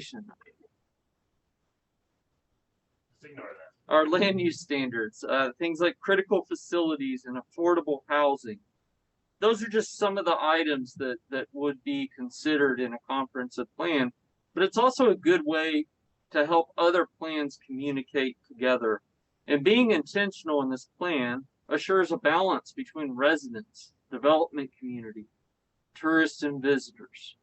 Just ignore that. Our land use standards, things like critical facilities and affordable housing. Those are just some of the items that would be considered in a comprehensive plan, but it's also a good way to help other plans communicate together. And being intentional in this plan assures a balance between residents, development community, tourists, and visitors.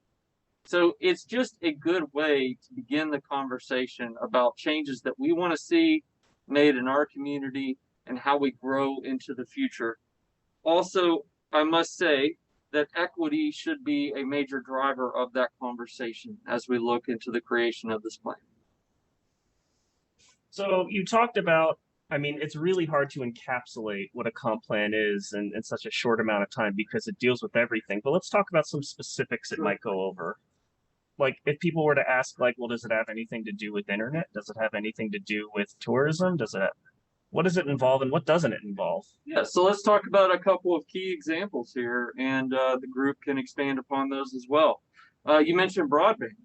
So it's just a good way to begin the conversation about changes that we want to see made in our community and how we grow into the future. Also, I must say that equity should be a major driver of that conversation as we look into the creation of this plan. So you talked about, I mean, it's really hard to encapsulate what a comp plan is in such a short amount of time because it deals with everything. But let's talk about some specifics it might go over. Like if people were to ask, like, well, does it have anything to do with internet? Does it have anything to do with tourism? Does it have, what does it involve and what doesn't it involve? Yeah, so let's talk about a couple of key examples here, and the group can expand upon those as well. You mentioned broadband.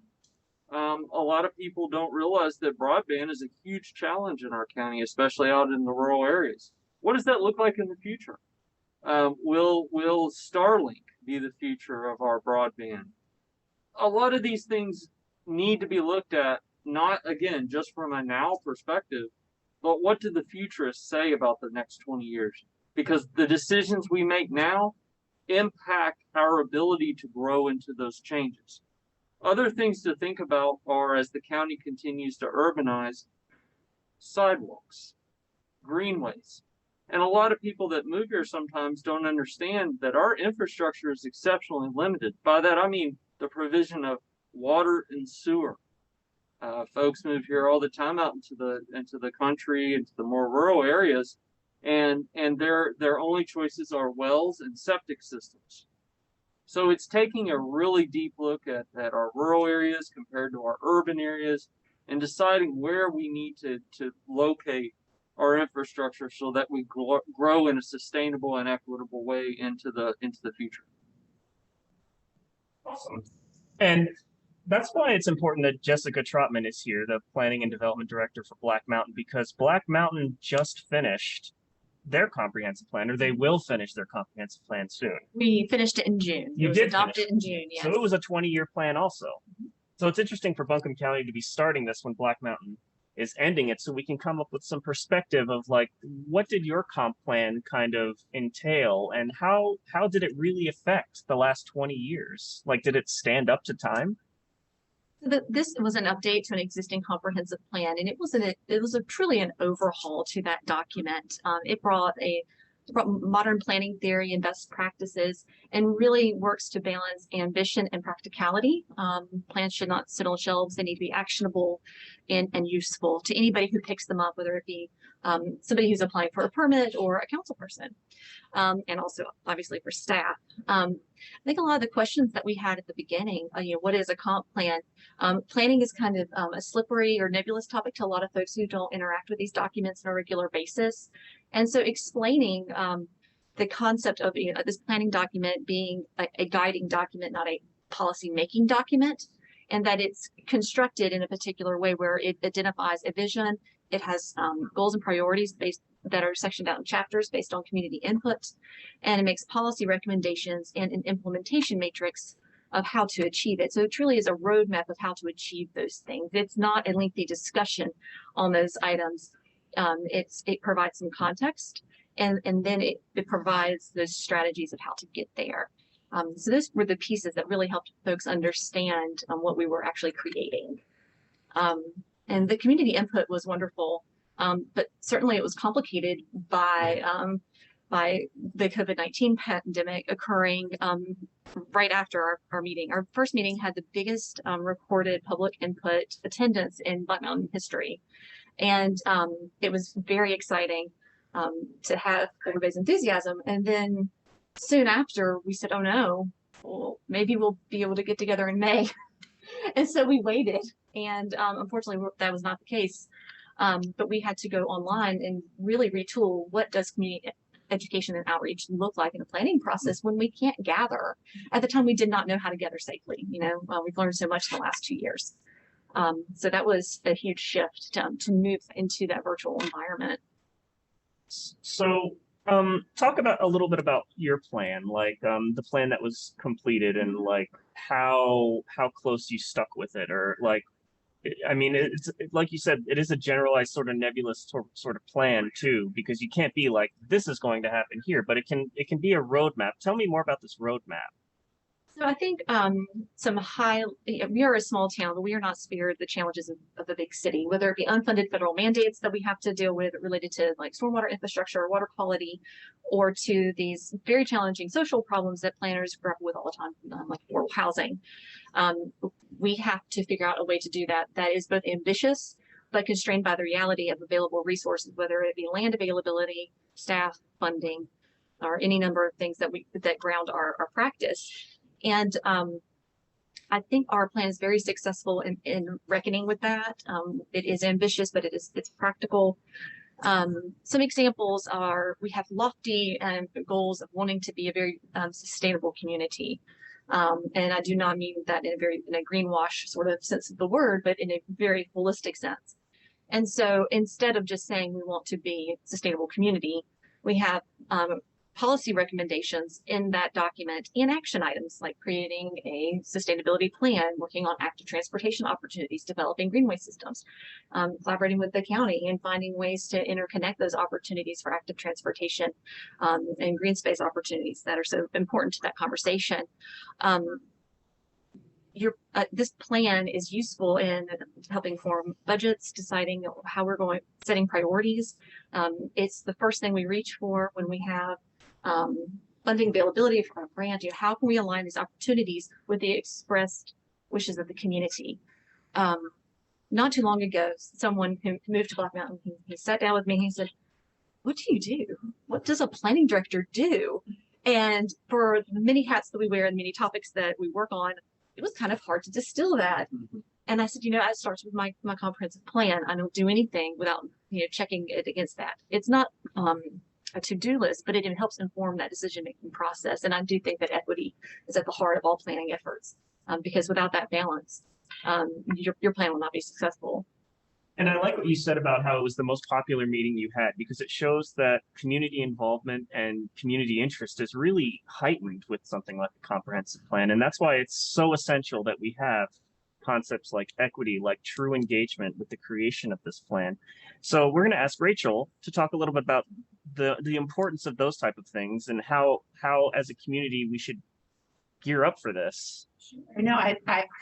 A lot of people don't realize that broadband is a huge challenge in our county, especially out in the rural areas. What does that look like in the future? Will Starlink be the future of our broadband? A lot of these things need to be looked at, not again, just from a now perspective, but what do the futurists say about the next 20 years? Because the decisions we make now impact our ability to grow into those changes. Other things to think about are, as the county continues to urbanize, sidewalks, greenways. And a lot of people that move here sometimes don't understand that our infrastructure is exceptionally limited. By that, I mean the provision of water and sewer. Folks move here all the time out into the country, into the more rural areas, and their only choices are wells and septic systems. So it's taking a really deep look at our rural areas compared to our urban areas and deciding where we need to locate our infrastructure so that we grow in a sustainable and equitable way into the future. Awesome. And that's why it's important that Jessica Trotman is here, the Planning and Development Director for Black Mountain, because Black Mountain just finished their comprehensive plan, or they will finish their comprehensive plan soon. We finished it in June. You it was did adopted in June, yes. So it was a 20-year plan also. So it's interesting for Buncombe County to be starting this when Black Mountain is ending it, so we can come up with some perspective of like, what did your comp plan kind of entail, and how did it really affect the last 20 years? Like, did it stand up to time? This was an update to an existing comprehensive plan, and it was truly an overhaul to that document. It brought modern planning theory and best practices, and really works to balance ambition and practicality. Plans should not sit on shelves; they need to be actionable and useful to anybody who picks them up, whether it be somebody who's applying for a permit or a council person, and also obviously for staff. I think a lot of the questions that we had at the beginning, what is a comp plan? Planning is kind of a slippery or nebulous topic to a lot of folks who don't interact with these documents on a regular basis. And so explaining the concept of this planning document being a guiding document, not a policy-making document, and that it's constructed in a particular way where it identifies a vision, it has goals and priorities that are sectioned out in chapters based on community input, and it makes policy recommendations and an implementation matrix of how to achieve it. So it truly is a roadmap of how to achieve those things. It's not a lengthy discussion on those items. It provides some context, and then it provides those strategies of how to get there. So those were the pieces that really helped folks understand what we were actually creating. And the community input was wonderful, but certainly it was complicated by the COVID-19 pandemic occurring right after our meeting. Our first meeting had the biggest recorded public input attendance in Black Mountain history. And it was very exciting to have everybody's enthusiasm. And then soon after, we said, oh no, well, maybe we'll be able to get together in May. And so we waited. And unfortunately, that was not the case. But we had to go online and really retool what does community education and outreach look like in the planning process when we can't gather. At the time, we did not know how to gather safely. We've learned so much in the last 2 years. So that was a huge shift to move into that virtual environment. So, talk about a little bit about your plan, like the plan that was completed, and like how close you stuck with it, or like, I mean, it's like you said, it is a generalized sort of nebulous sort of plan too, because you can't be like, this is going to happen here, but it can be a roadmap. Tell me more about this roadmap. So I think we are a small town, but we are not spared the challenges of a big city, whether it be unfunded federal mandates that we have to deal with related to like stormwater infrastructure or water quality, or to these very challenging social problems that planners grapple with all the time, like affordable housing. We have to figure out a way to do that that is both ambitious but constrained by the reality of available resources, whether it be land availability, staff, funding, or any number of things that ground our practice. And I think our plan is very successful in reckoning with that. It is ambitious, but it's practical. Some examples are, we have lofty goals of wanting to be a very sustainable community. And I do not mean that in a greenwash sort of sense of the word, but in a very holistic sense. And so instead of just saying we want to be a sustainable community, we have policy recommendations in that document and action items like creating a sustainability plan, working on active transportation opportunities, developing greenway systems, collaborating with the county and finding ways to interconnect those opportunities for active transportation and green space opportunities that are so important to that conversation. This plan is useful in helping form budgets, deciding how we're going, setting priorities. It's the first thing we reach for when we have funding availability for our grant. How can we align these opportunities with the expressed wishes of the community? Not too long ago, someone who moved to Black Mountain, he sat down with me and he said, "What do you do? What does a planning director do?" And for the many hats that we wear and many topics that we work on, it was kind of hard to distill that. And I said, it starts with my comprehensive plan. I don't do anything without checking it against that. It's not a to-do list, but it helps inform that decision-making process. And I do think that equity is at the heart of all planning efforts, because without that balance, your plan will not be successful. And I like what you said about how it was the most popular meeting you had, because it shows that community involvement and community interest is really heightened with something like a comprehensive plan. And that's why it's so essential that we have concepts like equity, like true engagement with the creation of this plan. So we're going to ask Rachel to talk a little bit about the importance of those type of things and how as a community we should gear up for this. No, I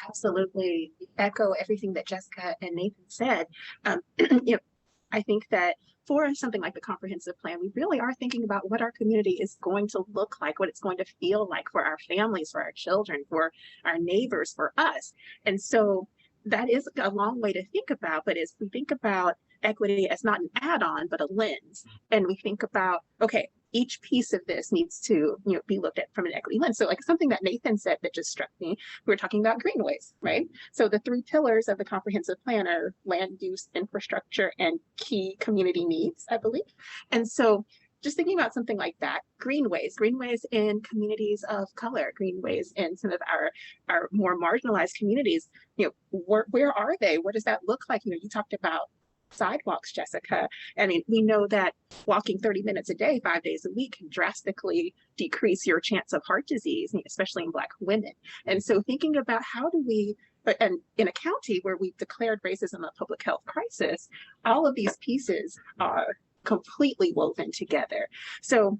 absolutely echo everything that Jessica and Nathan said. I think that for something like the comprehensive plan, we really are thinking about what our community is going to look like, what it's going to feel like for our families, for our children, for our neighbors, for us. And so that is a long way to think about, but as we think about equity as not an add-on, but a lens, and we think about, okay, each piece of this needs to be looked at from an equity lens. So like something that Nathan said that just struck me, we were talking about greenways, right? So the 3 pillars of the comprehensive plan are land use, infrastructure, and key community needs, I believe. And so just thinking about something like that, greenways in communities of color, greenways in some of our more marginalized communities, where are they? What does that look like? You talked about sidewalks, Jessica. I mean, we know that walking 30 minutes a day, 5 days a week can drastically decrease your chance of heart disease, especially in Black women. And so thinking about how do we, and in a county where we've declared racism a public health crisis, all of these pieces are completely woven together. So,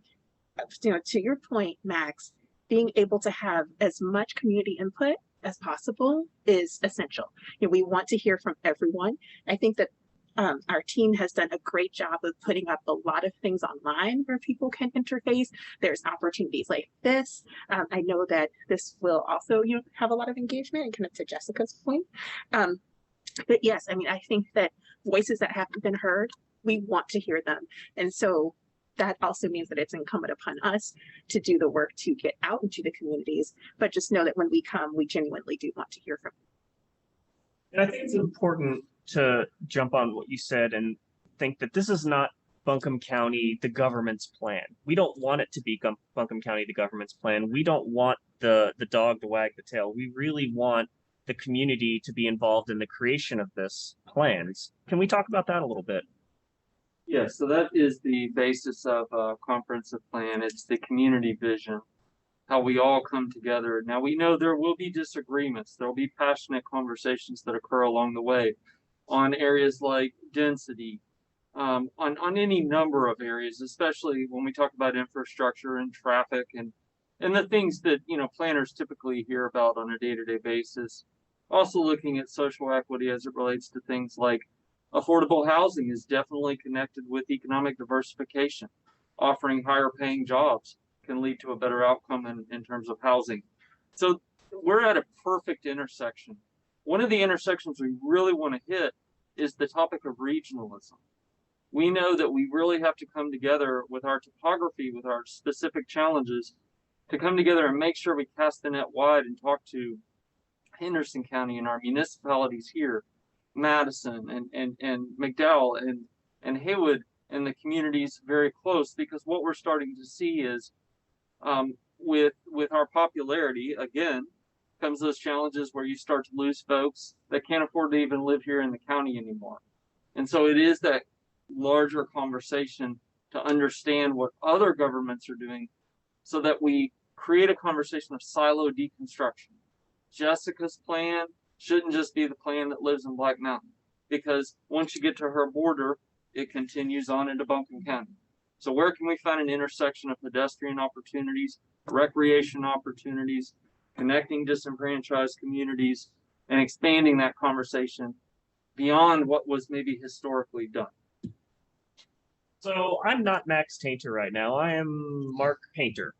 to your point, Max, being able to have as much community input as possible is essential. We want to hear from everyone. I think that our team has done a great job of putting up a lot of things online where people can interface. There's opportunities like this. I know that this will also have a lot of engagement, and kind of to Jessica's point. But yes, I mean, I think that voices that haven't been heard, we want to hear them. And so that also means that it's incumbent upon us to do the work to get out into the communities, but just know that when we come, we genuinely do want to hear from you. And I think it's important to jump on what you said and think that this is not Buncombe County, the government's plan. We don't want it to be Buncombe County, the government's plan. We don't want the dog to wag the tail. We really want the community to be involved in the creation of this plans. Can we talk about that a little bit? Yeah, so that is the basis of a comprehensive plan. It's the community vision, how we all come together. Now, we know there will be disagreements. There will be passionate conversations that occur along the way on areas like density, on any number of areas, especially when we talk about infrastructure and traffic and the things that, you know, planners typically hear about on a day-to-day basis. Also looking at social equity as it relates to things like affordable housing is definitely connected with economic diversification. Offering higher paying jobs can lead to a better outcome in terms of housing. So we're at a perfect intersection. One of the intersections we really want to hit is the topic of regionalism. We know that we really have to come together with our topography, with our specific challenges, to come together and make sure we cast the net wide and talk to Henderson County and our municipalities here, Madison and McDowell and Haywood and the communities very close, because what we're starting to see is with our popularity, again, comes those challenges where you start to lose folks that can't afford to even live here in the county anymore. And so it is that larger conversation to understand what other governments are doing so that we create a conversation of silo deconstruction. Jessica's plan shouldn't just be the plan that lives in Black Mountain, because once you get to her border, it continues on into Buncombe County. So where can we find an intersection of pedestrian opportunities, recreation opportunities, connecting disenfranchised communities, and expanding that conversation beyond what was maybe historically done? So I'm not Max Tainter right now. I am Mark Painter.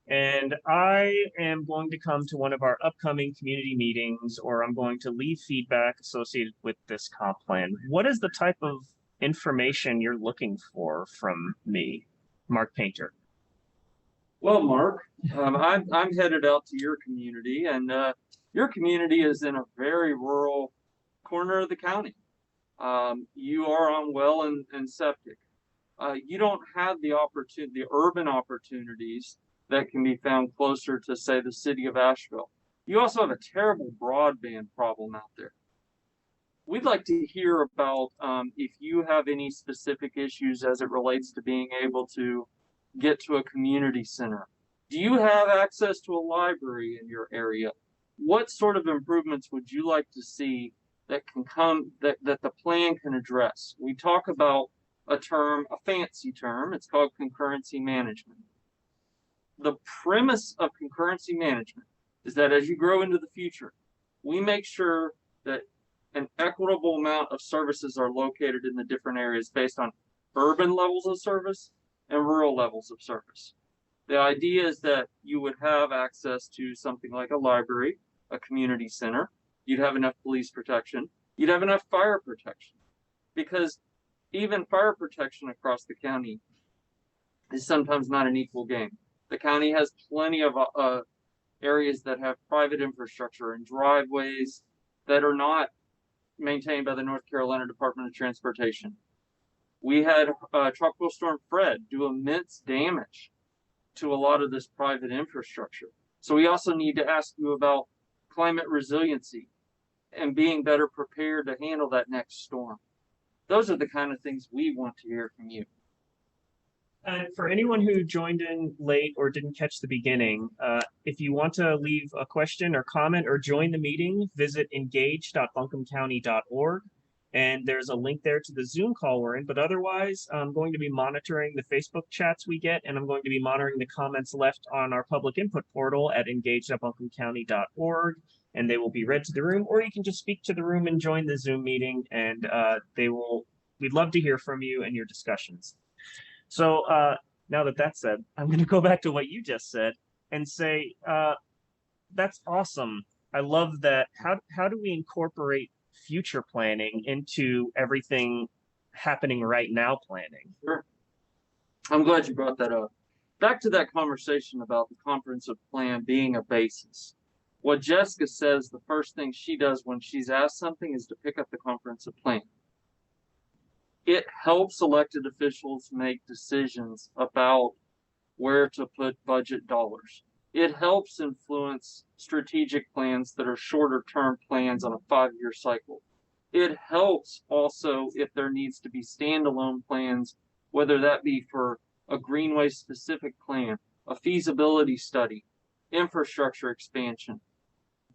And I am going to come to one of our upcoming community meetings, or I'm going to leave feedback associated with this comp plan. What is the type of information you're looking for from me, Mark Painter? Well, Mark, I'm headed out to your community, and your community is in a very rural corner of the county. You are on well and septic. You don't have the urban opportunities that can be found closer to, say, the city of Asheville. You also have a terrible broadband problem out there. We'd like to hear about if you have any specific issues as it relates to being able to get to a community center. Do you have access to a library in your area? What sort of improvements would you like to see that can come, that the plan can address? We talk about a fancy term, it's called concurrency management. The premise of concurrency management is that as you grow into the future, we make sure that an equitable amount of services are located in the different areas based on urban levels of service and rural levels of service. The idea is that you would have access to something like a library, a community center, you'd have enough police protection, you'd have enough fire protection, because even fire protection across the county is sometimes not an equal game. The county has plenty of areas that have private infrastructure and driveways that are not maintained by the North Carolina Department of Transportation. We had Tropical Storm Fred do immense damage to a lot of this private infrastructure. So we also need to ask you about climate resiliency and being better prepared to handle that next storm. Those are the kind of things we want to hear from you. And for anyone who joined in late or didn't catch the beginning, if you want to leave a question or comment or join the meeting, visit engage.buncombecounty.org. And there's a link there to the Zoom call we're in. But otherwise, I'm going to be monitoring the Facebook chats we get, and I'm going to be monitoring the comments left on our public input portal at engage.buncombecounty.org. And they will be read to the room, or you can just speak to the room and join the Zoom meeting, and we'd love to hear from you and your discussions. So now that that's said, I'm going to go back to what you just said and say, that's awesome. I love that. How do we incorporate future planning into everything happening right now planning? Sure. I'm glad you brought that up. Back to that conversation about the comprehensive plan being a basis. What Jessica says, the first thing she does when she's asked something is to pick up the comprehensive plan. It helps elected officials make decisions about where to put budget dollars. It helps influence strategic plans that are shorter term plans on a 5-year cycle. It helps also if there needs to be standalone plans, whether that be for a greenway specific plan, a feasibility study, infrastructure expansion.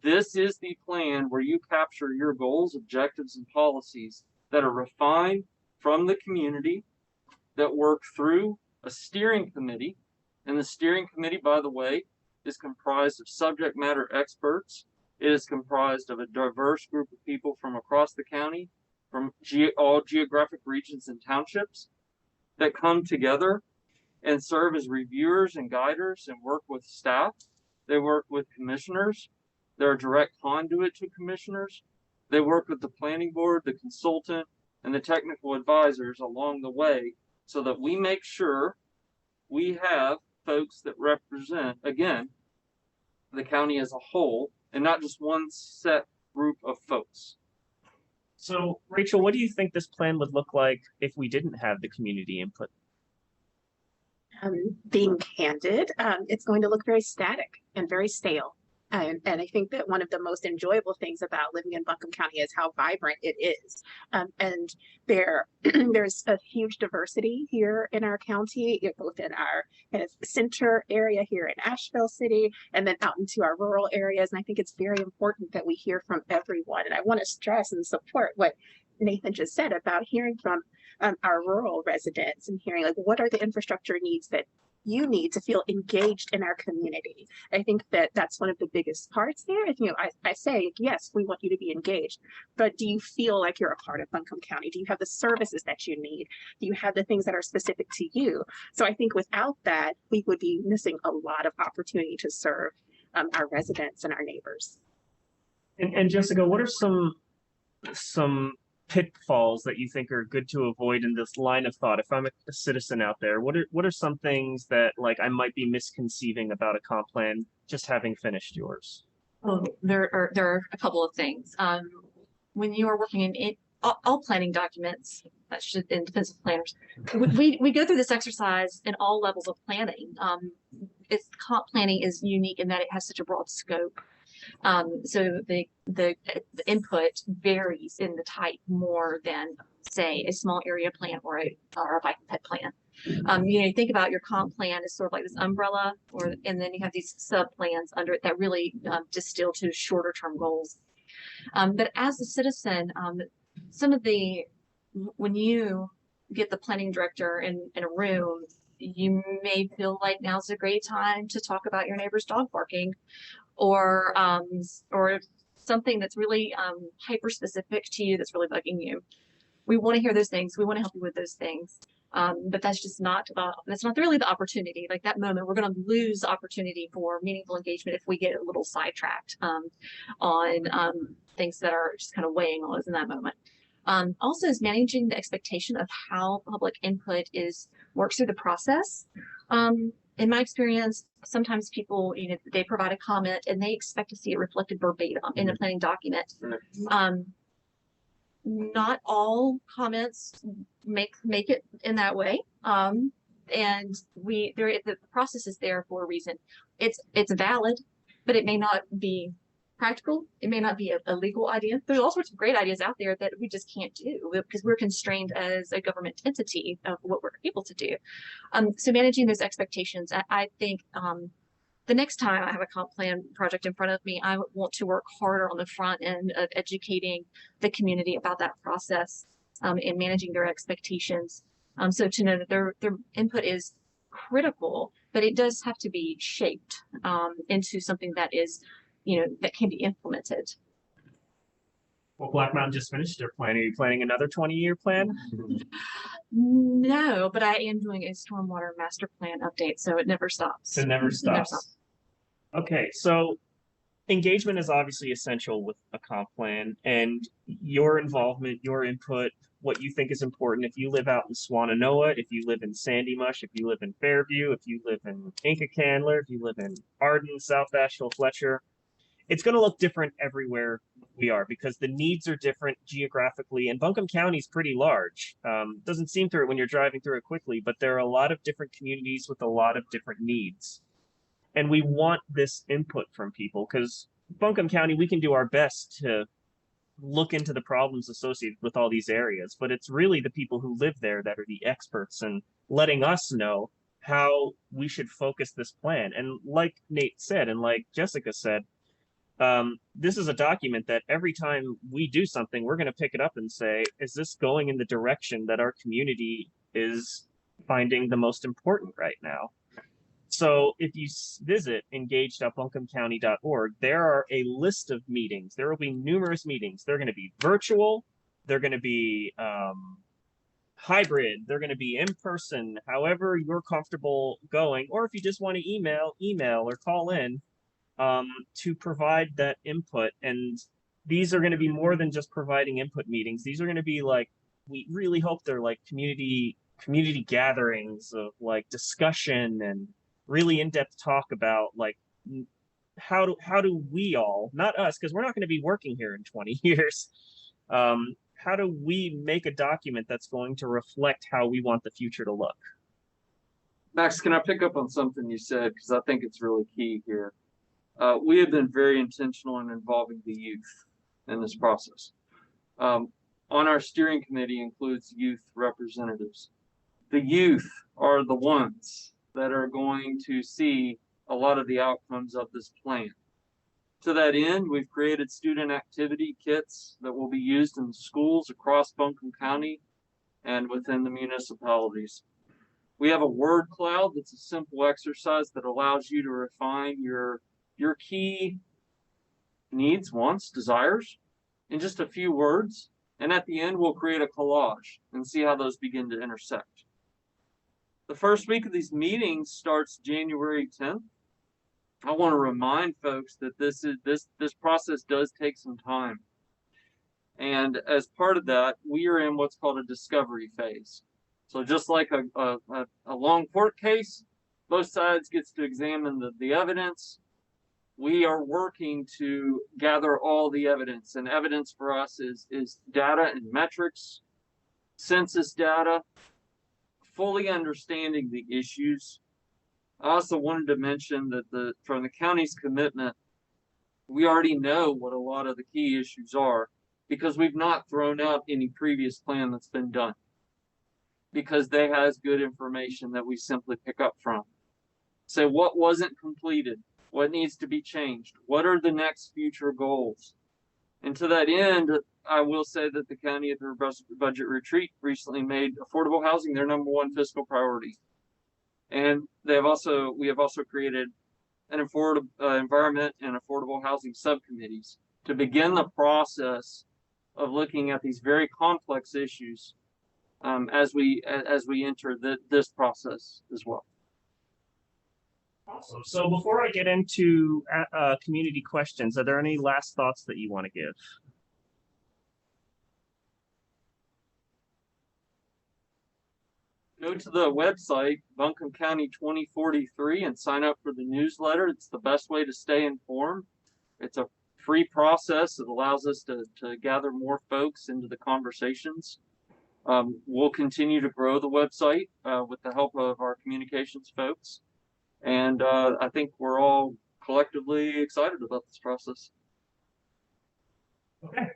This is the plan where you capture your goals, objectives, and policies that are refined from the community, that work through a steering committee. And the steering committee, by the way, is comprised of subject matter experts. It is comprised of a diverse group of people from across the county, from all geographic regions and townships, that come together and serve as reviewers and guiders and work with staff. They work with commissioners. They're a direct conduit to commissioners. They work with the planning board, the consultant, and the technical advisors along the way so that we make sure we have folks that represent, again, the county as a whole and not just one set group of folks. So, Rachel, what do you think this plan would look like if we didn't have the community input? Being candid, it's going to look very static and very stale. And I think that one of the most enjoyable things about living in Buncombe County is how vibrant it is. And there's a huge diversity here in our county, both in our kind of center area here in Asheville City, and then out into our rural areas. And I think it's very important that we hear from everyone. And I want to stress and support what Nathan just said about hearing from our rural residents and hearing like, what are the infrastructure needs that you need to feel engaged in our community. I think that that's one of the biggest parts there. You know, I say, yes, we want you to be engaged, but do you feel like you're a part of Buncombe County? Do you have the services that you need? Do you have the things that are specific to you? So I think without that, we would be missing a lot of opportunity to serve our residents and our neighbors. And Jessica, what are some pitfalls that you think are good to avoid in this line of thought? If I'm a citizen out there, what are some things that like I might be misconceiving about a comp plan just having finished yours? Oh, there are a couple of things. When you are working in all planning documents, that should in defensive planners, we go through this exercise in all levels of planning. Comp planning is unique in that it has such a broad scope. So the input varies in the type more than, say, a small area plan or a bike and ped plan. You think about your comp plan as sort of like this umbrella, and then you have these sub plans under it that really distill to shorter term goals. But as a citizen, when you get the planning director in a room, you may feel like now's a great time to talk about your neighbor's dog barking, or something that's really hyper specific to you that's really bugging you. We want to hear those things. We want to help you with those things. But that's just not really the opportunity. Like that moment, we're going to lose opportunity for meaningful engagement if we get a little sidetracked on things that are just kind of weighing on us in that moment. Also is managing the expectation of how public input works through the process. In my experience, sometimes people, they provide a comment and they expect to see it reflected verbatim in the planning document. Not all comments make it in that way. And the process is there for a reason. It's valid, but it may not be practical. It may not be a legal idea. There's all sorts of great ideas out there that we just can't do because we're constrained as a government entity of what we're able to do. So managing those expectations, I think the next time I have a comp plan project in front of me, I want to work harder on the front end of educating the community about that process and managing their expectations. So to know that their input is critical, but it does have to be shaped into something that is, that can be implemented. Well, Black Mountain just finished their plan. Are you planning another 20-year plan? No, but I am doing a stormwater master plan update, so it never stops. It never stops. Okay, so engagement is obviously essential with a comp plan, and your involvement, your input, what you think is important. If you live out in Swannanoa, if you live in Sandy Mush, if you live in Fairview, if you live in Inca Candler, if you live in Arden, South Asheville, Fletcher, it's going to look different everywhere we are because the needs are different geographically, and Buncombe County is pretty large. Doesn't seem through it when you're driving through it quickly, but there are a lot of different communities with a lot of different needs. And we want this input from people because Buncombe County, we can do our best to look into the problems associated with all these areas, but it's really the people who live there that are the experts and letting us know how we should focus this plan. And like Nate said, and like Jessica said, this is a document that every time we do something, we're going to pick it up and say, is this going in the direction that our community is finding the most important right now? So if you visit engaged.buncombecounty.org, there are a list of meetings. There will be numerous meetings. They're going to be virtual. They're going to be hybrid. They're going to be in person, however you're comfortable going. Or if you just want to email or call in to provide that input. And these are going to be more than just providing input meetings. These are going to be like, we really hope they're like community gatherings of like discussion and really in-depth talk about like how do we all, not us, because we're not going to be working here in 20 years. How do we make a document that's going to reflect how we want the future to look? Max, can I pick up on something you said? Because I think it's really key here. We have been very intentional in involving the youth in this process. On our steering committee includes youth representatives. The youth are the ones that are going to see a lot of the outcomes of this plan. To that end, we've created student activity kits that will be used in schools across Buncombe County and within the municipalities. We have a word cloud that's a simple exercise that allows you to refine your key needs, wants, desires in just a few words. And at the end, we'll create a collage and see how those begin to intersect. The first week of these meetings starts January 10th. I want to remind folks that this process does take some time. And as part of that, we are in what's called a discovery phase. So just like a long court case, both sides gets to examine the evidence. We are working to gather all the evidence, and evidence for us is data and metrics, census data, fully understanding the issues. I also wanted to mention that from the county's commitment, we already know what a lot of the key issues are because we've not thrown out any previous plan that's been done because they has good information that we simply pick up from. So what wasn't completed? What needs to be changed? What are the next future goals? And to that end, I will say that the county at their budget retreat recently made affordable housing their #1 fiscal priority. And we have also created an affordable environment and affordable housing subcommittees to begin the process of looking at these very complex issues as we enter this process as well. Awesome. So before I get into community questions, are there any last thoughts that you want to give? Go to the website, Buncombe County 2043, and sign up for the newsletter. It's the best way to stay informed. It's a free process that allows us to gather more folks into the conversations. We'll continue to grow the website with the help of our communications folks. And I think we're all collectively excited about this process. Okay.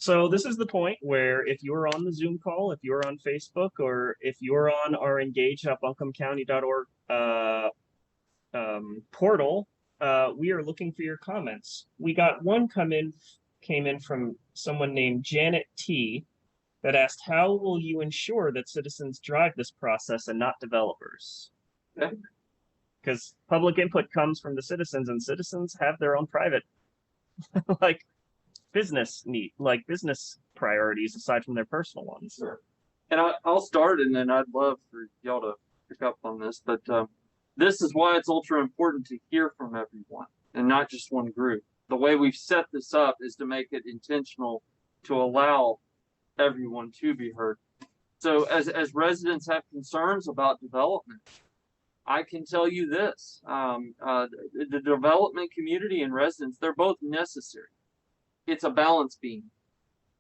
So this is the point where if you're on the Zoom call, if you're on Facebook, or if you're on our engage.buncombecounty.org portal, we are looking for your comments. We got one came in from someone named Janet T that asked, how will you ensure that citizens drive this process and not developers? Okay. Because public input comes from the citizens, and citizens have their own private like business priorities aside from their personal ones. Sure. And I'll start, and then I'd love for y'all to pick up on this, but this is why it's ultra important to hear from everyone and not just one group. The way we've set this up is to make it intentional to allow everyone to be heard. So as residents have concerns about development, I can tell you this, the development community and residents, they're both necessary. It's a balance beam.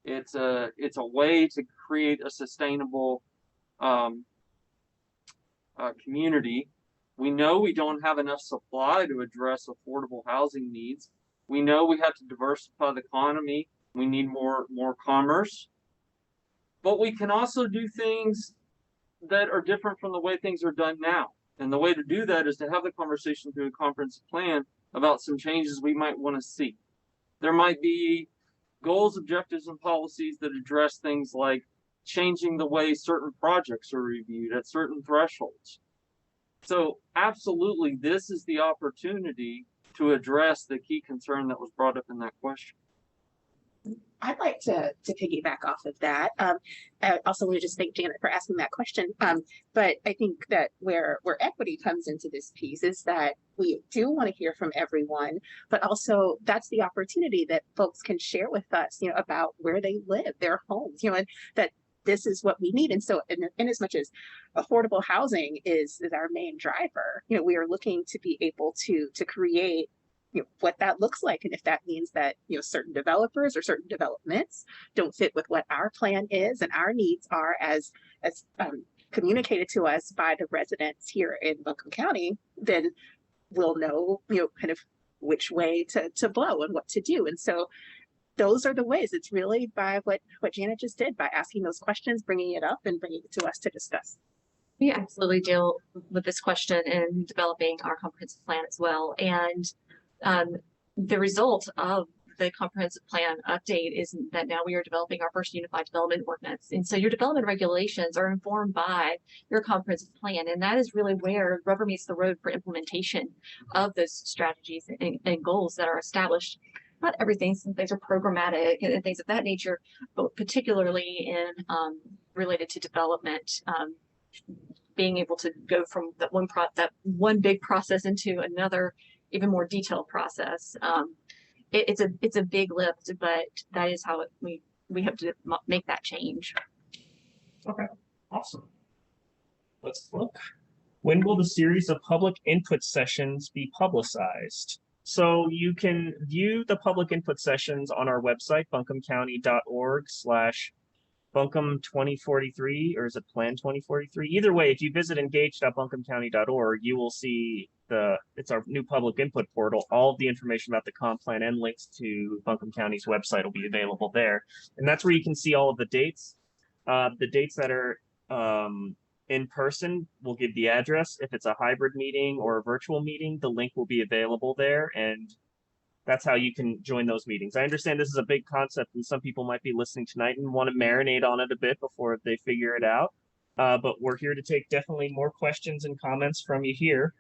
It's a way to create a sustainable community We know we don't have enough supply to address affordable housing needs. We know we have to diversify the economy. We need more commerce. But we can also do things that are different from the way things are done now. And the way to do that is to have the conversation through a comprehensive plan about some changes we might want to see. There might be goals, objectives, and policies that address things like changing the way certain projects are reviewed at certain thresholds. So absolutely, this is the opportunity to address the key concern that was brought up in that question. I'd like to piggyback off of that. I also want to just thank Janet for asking that question. But I think that where equity comes into this piece is that we do want to hear from everyone, but also that's the opportunity that folks can share with us, about where they live, their homes, and that this is what we need. And so in as much as affordable housing is our main driver, we are looking to be able to create what that looks like. And if that means that, certain developers or certain developments don't fit with what our plan is and our needs are as communicated to us by the residents here in Buncombe County, then we'll know, kind of which way to blow and what to do. And so those are the ways. It's really by what Janet just did, by asking those questions, bringing it up and bringing it to us to discuss. We absolutely deal with this question in developing our comprehensive plan as well. And the result of the comprehensive plan update is that now we are developing our first unified development ordinance. And so your development regulations are informed by your comprehensive plan. And that is really where rubber meets the road for implementation of those strategies and goals that are established. Not everything, some things are programmatic and things of that nature, but particularly in related to development, being able to go from that one big process into another even more detailed process. It's a big lift, but that is how we have to make that change. Okay, awesome. Let's look. When will the series of public input sessions be publicized? So you can view the public input sessions on our website, buncombecounty.org/Buncombe 2043, or is it Plan 2043? Either way, if you visit engage.buncombecounty.org, you will see it's our new public input portal. All of the information about the comp plan and links to Buncombe County's website will be available there. And that's where you can see all of the dates. The dates that are in person will give the address. If it's a hybrid meeting or a virtual meeting, the link will be available there. And that's how you can join those meetings. I understand this is a big concept and some people might be listening tonight and want to marinate on it a bit before they figure it out. But we're here to take definitely more questions and comments from you here.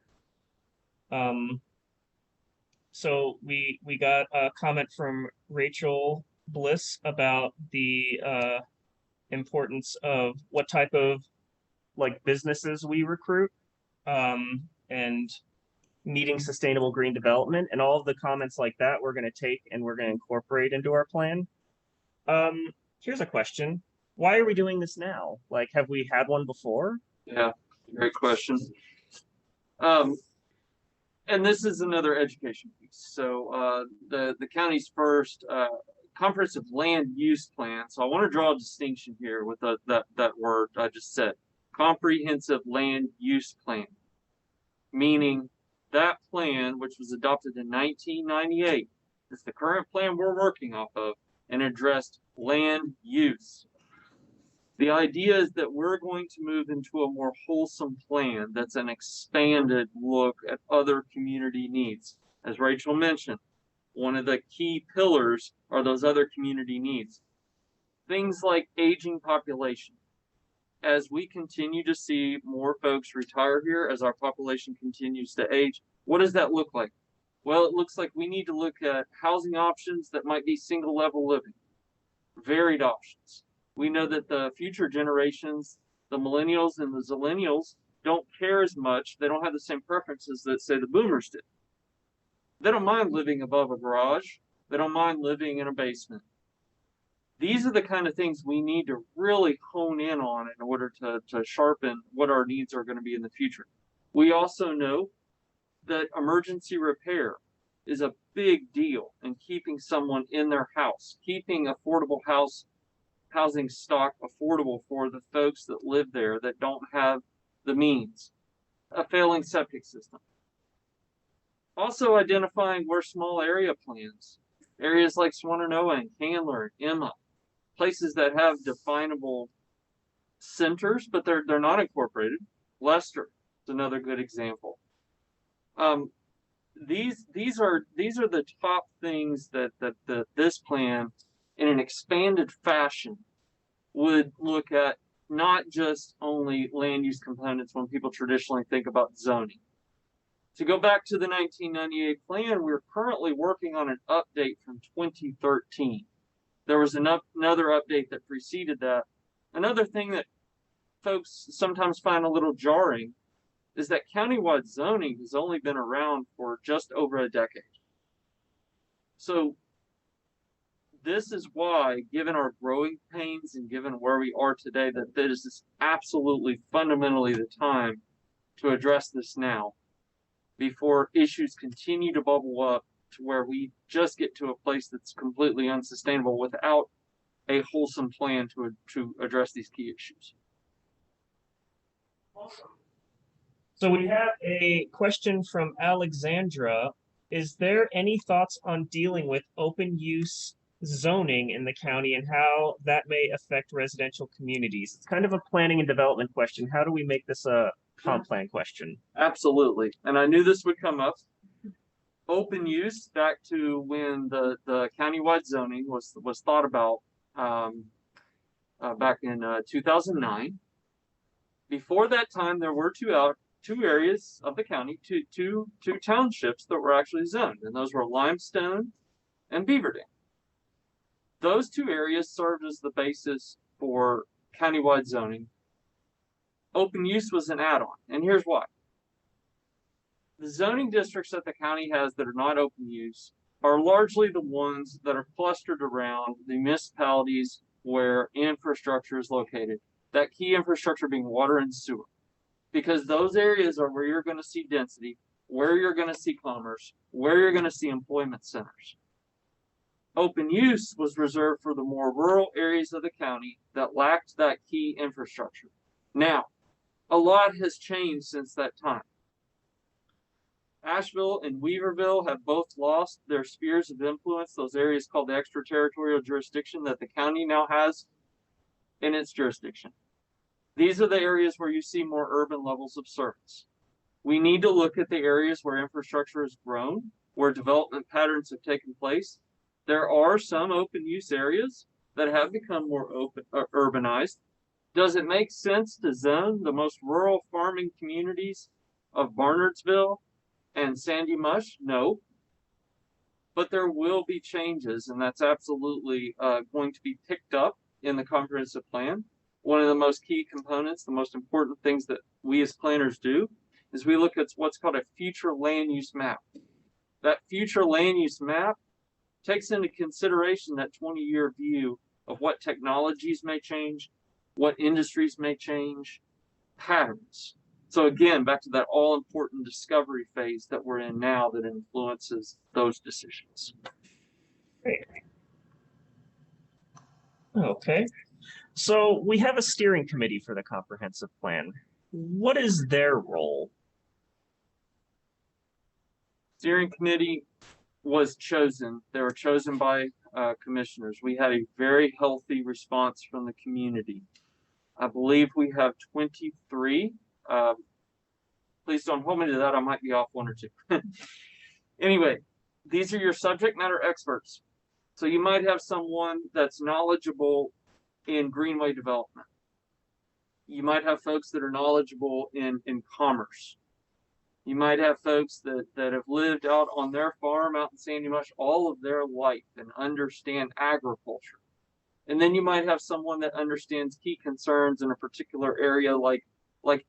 So we got a comment from Rachel Bliss about the importance of what type of businesses we recruit and meeting sustainable green development, and all of the comments like that we're going to take and we're going to incorporate into our plan. Here's a question. Why are we doing this now? Have we had one before? Yeah, great question. And this is another education piece. So the county's first comprehensive land use plan. So I want to draw a distinction here with that word I just said. Comprehensive land use plan, meaning that plan, which was adopted in 1998, is the current plan we're working off of and addressed land use. The idea is that we're going to move into a more wholesome plan that's an expanded look at other community needs. As Rachel mentioned, one of the key pillars are those other community needs. Things like aging population. As we continue to see more folks retire here, as our population continues to age, what does that look like? Well, it looks like we need to look at housing options that might be single level living, varied options. We know that the future generations, the millennials and the zillennials, don't care as much. They don't have the same preferences that, say, the boomers did. They don't mind living above a garage. They don't mind living in a basement. These are the kind of things we need to really hone in on in order to sharpen what our needs are going to be in the future. We also know that emergency repair is a big deal in keeping someone in their house, keeping affordable housing stock affordable for the folks that live there that don't have the means. a failing septic system. Also identifying where small area plans, areas like Swannanoa and Candler and Emma, places that have definable centers, but they're not incorporated. Leicester is another good example. These are the top things that this plan, in an expanded fashion, would look at, not just only land use components when people traditionally think about zoning. To go back to the 1998 plan, we're currently working on an update from 2013. There was another update that preceded that. Another thing that folks sometimes find a little jarring is that countywide zoning has only been around for just over a decade. So this is why, given our growing pains and given where we are today, that this is absolutely fundamentally the time to address this now, before issues continue to bubble up to where we just get to a place that's completely unsustainable without a wholesome plan to address these key issues. Awesome. So we have a question from Alexandra. Is there any thoughts on dealing with open use zoning in the county and how that may affect residential communities? It's kind of a planning and development question. How do we make this a comp plan question? Absolutely. And I knew this would come up. Open use, back to when the countywide zoning was thought about back in 2009. Before that time, there were two areas of the county, two townships that were actually zoned, and those were Limestone and Beaver Dam. Those two areas served as the basis for countywide zoning. Open use was an add-on, and here's why. The zoning districts that the county has that are not open use are largely the ones that are clustered around the municipalities where infrastructure is located. That key infrastructure being water and sewer. Because those areas are where you're going to see density, where you're going to see commerce, where you're going to see employment centers. Open use was reserved for the more rural areas of the county that lacked that key infrastructure. Now, a lot has changed since that time. Asheville and Weaverville have both lost their spheres of influence, those areas called the extraterritorial jurisdiction that the county now has in its jurisdiction. These are the areas where you see more urban levels of service. We need to look at the areas where infrastructure has grown, where development patterns have taken place. There are some open use areas that have become more urbanized. Does it make sense to zone the most rural farming communities of Barnardsville and Sandy Mush? No. But there will be changes, and that's absolutely going to be picked up in the comprehensive plan. One of the most key components, the most important things that we as planners do, is we look at what's called a future land use map. That future land use map takes into consideration that 20-year view of what technologies may change, what industries may change, patterns. So again, back to that all-important discovery phase that we're in now that influences those decisions. Great. Okay. So we have a steering committee for the comprehensive plan. What is their role? Steering committee was chosen. They were chosen by commissioners. We had a very healthy response from the community. I believe we have 23. Please don't hold me to that. I might be off one or two. Anyway, these are your subject matter experts. So you might have someone that's knowledgeable in greenway development. You might have folks that are knowledgeable in commerce. You might have folks that have lived out on their farm out in Sandy Mush all of their life and understand agriculture. And then you might have someone that understands key concerns in a particular area like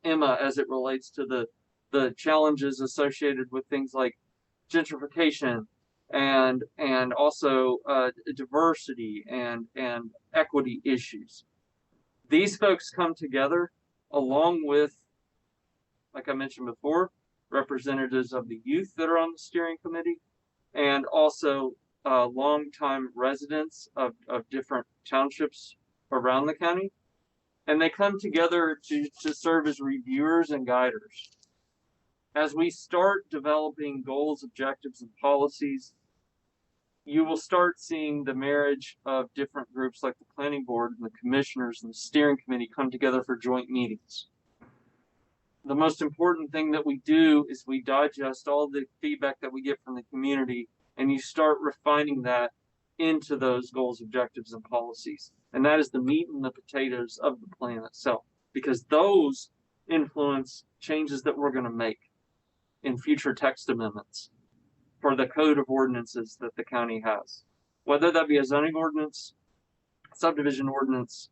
Emma as it relates to the challenges associated with things like gentrification and also diversity and equity issues. These folks come together along with, like I mentioned before, representatives of the youth that are on the steering committee, and also longtime residents of different townships around the county. And they come together to serve as reviewers and guiders. As we start developing goals, objectives, and policies, you will start seeing the marriage of different groups like the planning board and the commissioners and the steering committee come together for joint meetings. The most important thing that we do is we digest all the feedback that we get from the community, and you start refining that into those goals, objectives, and policies. And that is the meat and the potatoes of the plan itself, because those influence changes that we're going to make in future text amendments for the code of ordinances that the county has, whether that be a zoning ordinance, subdivision ordinance,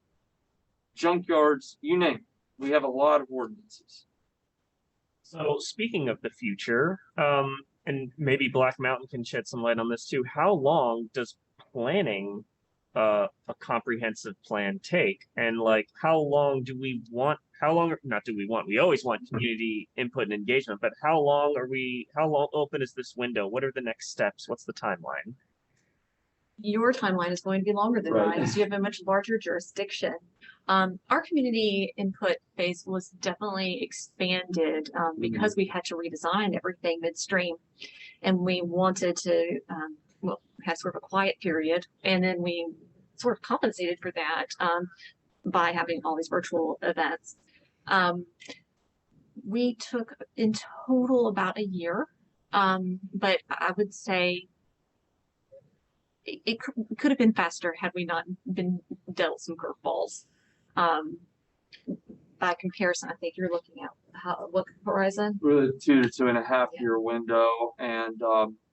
junkyards, you name it. We have a lot of ordinances. So speaking of the future, and maybe Black Mountain can shed some light on this too, how long does planning a comprehensive plan take? And like, how long, we always want community input and engagement, but how long open is this window? What are the next steps? What's the timeline? Your timeline is going to be longer than mine, because you have a much larger jurisdiction. Our community input phase was definitely expanded because we had to redesign everything midstream, and we wanted to, have sort of a quiet period, and then we sort of compensated for that by having all these virtual events. We took in total about a year, but I would say it could have been faster had we not been dealt some curveballs. By comparison, I think you're looking at what horizon? Really 2 to 2.5 year window, and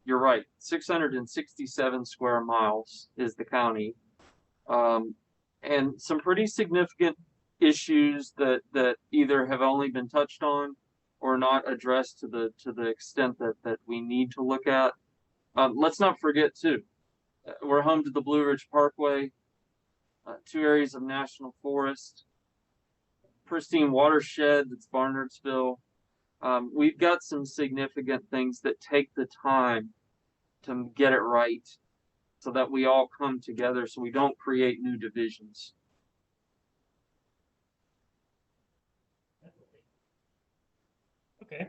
you're right. 667 square miles is the county, and some pretty significant issues that either have only been touched on or not addressed to the extent that we need to look at. Let's not forget too, we're home to the Blue Ridge Parkway, 2 areas of national forest, pristine watershed that's Barnardsville. We've got some significant things that take the time to get it right so that we all come together so we don't create new divisions. Okay.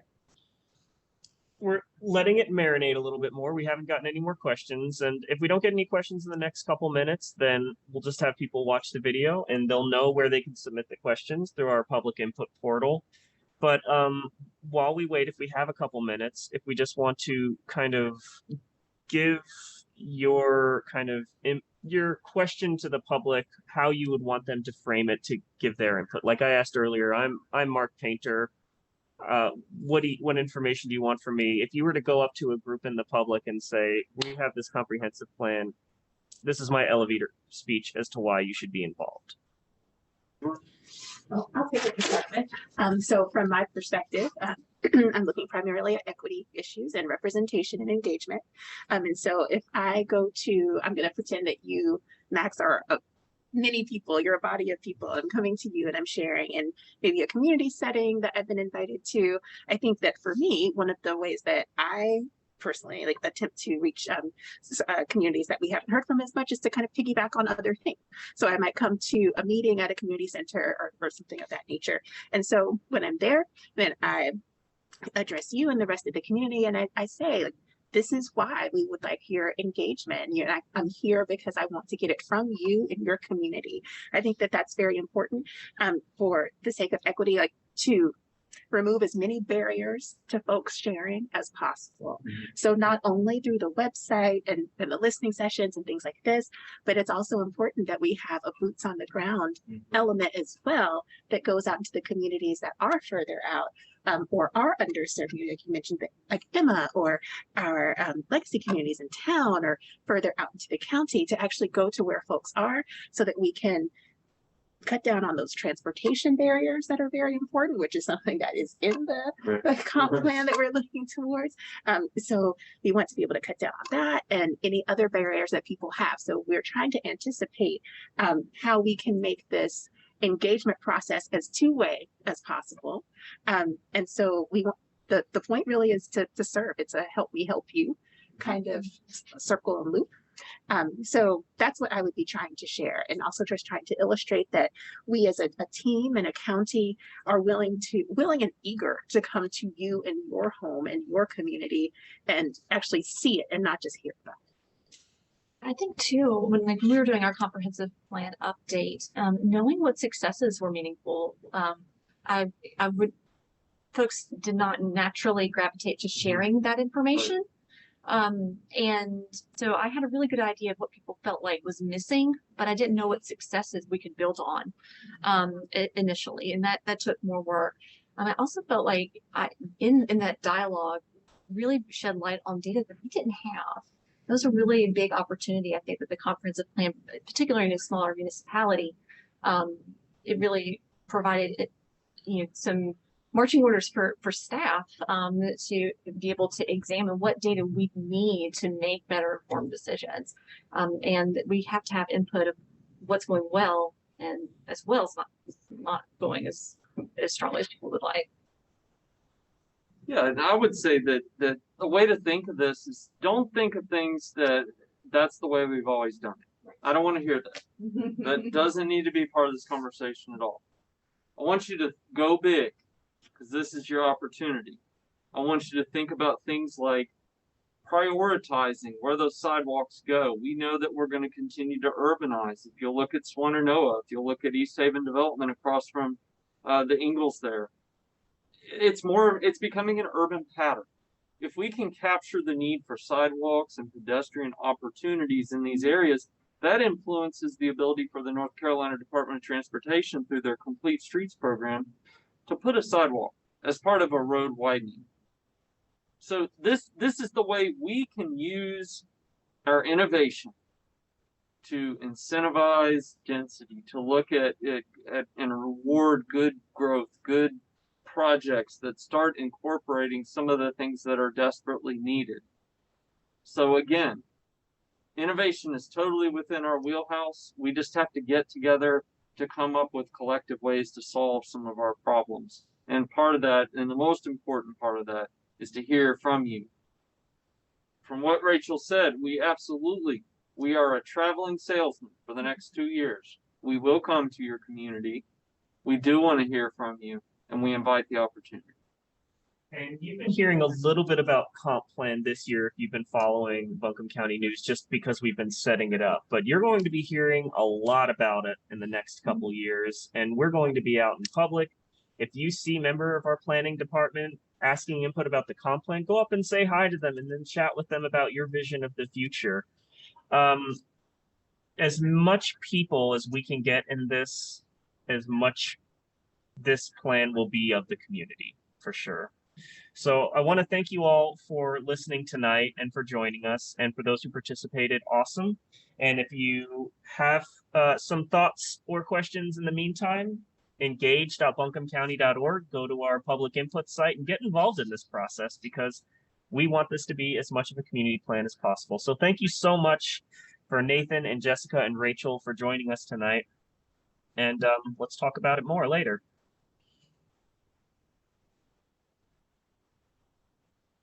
We're letting it marinate a little bit more. We haven't gotten any more questions. And if we don't get any questions in the next couple minutes, then we'll just have people watch the video and they'll know where they can submit the questions through our public input portal. But while we wait, if we have a couple minutes, if we just want to kind of give your your question to the public, how you would want them to frame it to give their input. Like I asked earlier, I'm Mark Painter. What information do you want from me? If you were to go up to a group in the public and say, we have this comprehensive plan, this is my elevator speech as to why you should be involved. Well, I'll take it. So from my perspective, I'm looking primarily at equity issues and representation and engagement. And so if I go to, I'm going to pretend that you, Max, are many people, you're a body of people. I'm coming to you and I'm sharing in maybe a community setting that I've been invited to. I think that for me, one of the ways that I personally attempt to reach communities that we haven't heard from as much is to kind of piggyback on other things. So I might come to a meeting at a community center or something of that nature. And so when I'm there, then I address you and the rest of the community, and I say, this is why we would like your engagement. You know, I'm here because I want to get it from you in your community. I think that that's very important for the sake of equity, to remove as many barriers to folks sharing as possible. So not only through the website and the listening sessions and things like this, but it's also important that we have a boots on the ground element as well that goes out into the communities that are further out. Or our underserved, like you mentioned, like Emma, or our legacy communities in town, or further out into the county, to actually go to where folks are so that we can cut down on those transportation barriers that are very important, which is something that is in the comp plan that we're looking towards. So we want to be able to cut down on that and any other barriers that people have. So we're trying to anticipate how we can make this engagement process as two-way as possible. And so we want the point really is to serve. It's a help me help you kind of circle and loop. So that's what I would be trying to share, and also just trying to illustrate that we as a team and a county are willing and eager to come to you in your home and your community and actually see it and not just hear about it. I think too, when like we were doing our comprehensive plan update, knowing what successes were meaningful, I would, folks did not naturally gravitate to sharing that information. And so I had a really good idea of what people felt like was missing, but I didn't know what successes we could build on initially, and that took more work. I also felt like in that dialogue really shed light on data that we didn't have. That was a really big opportunity, I think, that the comprehensive plan, particularly in a smaller municipality, it really provided some marching orders for staff to be able to examine what data we need to make better informed decisions. And we have to have input of what's going well and as well as not going as strongly as people would like. Yeah, and I would say that the way to think of this is don't think of things that's the way we've always done it. I don't want to hear that. That doesn't need to be part of this conversation at all. I want you to go big, because this is your opportunity. I want you to think about things like prioritizing where those sidewalks go. We know that we're going to continue to urbanize. If you'll look at Swanner-Noah, if you'll look at East Haven Development across from the Ingalls there, it's becoming an urban pattern. If we can capture the need for sidewalks and pedestrian opportunities in these areas, that influences the ability for the North Carolina Department of Transportation through their Complete Streets program to put a sidewalk as part of a road widening. So this is the way we can use our innovation to incentivize density, to look at it and reward good growth, good projects that start incorporating some of the things that are desperately needed. So again, innovation is totally within our wheelhouse. We just have to get together to come up with collective ways to solve some of our problems. And part of that, and the most important part of that, is to hear from you. From what Rachel said, we are a traveling salesman for the next 2 years. We will come to your community. We do want to hear from you, and we invite the opportunity. And you've been hearing a little bit about comp plan this year if you've been following Buncombe County news, just because we've been setting it up. But you're going to be hearing a lot about it in the next couple years, and we're going to be out in public. If you see a member of our planning department asking input about the comp plan, go up and say hi to them and then chat with them about your vision of the future. As much people as we can get in this, as much this plan will be of the community, for sure. So I want to thank you all for listening tonight and for joining us. And for those who participated, awesome. And if you have some thoughts or questions in the meantime, engaged.buncombecounty.org, go to our public input site and get involved in this process, because we want this to be as much of a community plan as possible. So thank you so much for Nathan and Jessica and Rachel for joining us tonight. And let's talk about it more later.